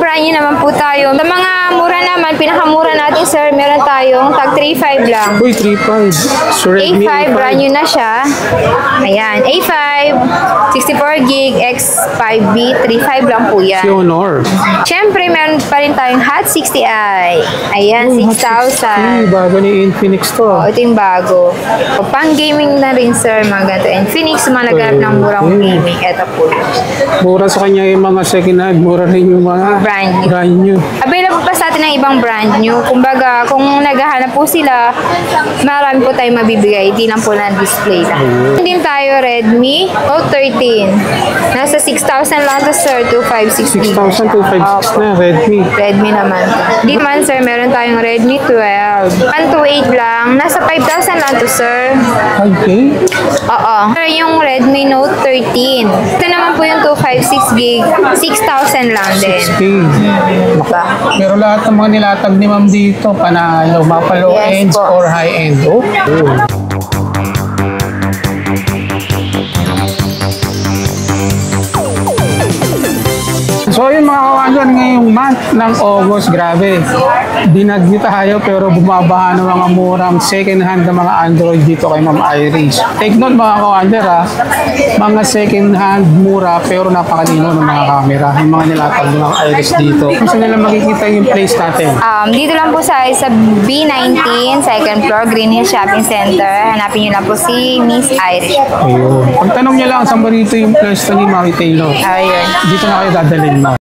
brand new naman po tayo. Sa mga mura naman, pinakamura natin sir, meron tayong tag 3.5 lang. Uy, 3.5. So, Redmi A5, brand new na siya. Ayan, A5, 64 gig, X5B, 3.5 lang po yan. Si Honor. Siyempre, meron pa rin tayong Hot 60i. Ayan, 6,000. Bago ni Infinix to. Oh, ito yung bago. O, pang gaming na rin sir, mga ganito. Infinix, mga naghanap ng murang gaming. Ito po. Mura sa kanya yung mga second hand. Mura rin yung mga brand new. Available pa sa atin ng ibang brand new. Kumbaga, kung naghahanap po sila, marami po tayong mabibigay. Hindi lang po na-display lang. Din tayo Redmi Note 13. Nasa 6,000 lang to sir, 256 6,000, 256 na, Redmi. Redmi naman. Dito naman sir, meron tayong Redmi 12. 128 lang. Nasa 5,000 lang to sir. 5K? Oo. Sir, yung Redmi Note 13. Ito naman po yung 256 gig. 6,000 lang din. 6K. Diba? Pero lahat ng mga nilatag ni ma'am dito, panalo, mapa low ends or high end. Oh. So yun mga kawander, ngayong month ng August, grabe, binagyo tayo pero bumabaha ng mga murang second hand ng mga Android dito kay Ma'am Iris. Take note mga kawander ha, mga second hand mura pero napakalino ng mga camera, yung mga nilatag ng mga Iris dito. Kung saan nila makikita yung place natin? Dito lang po sa B19, second floor, Green Hill Shopping Center. Hanapin nyo lang po si Miss Iris. Ayun. Pagtanong nyo lang, saan ba dito yung place ni Mami Taylor? Ayun. Dito na kayo dadalhin mo.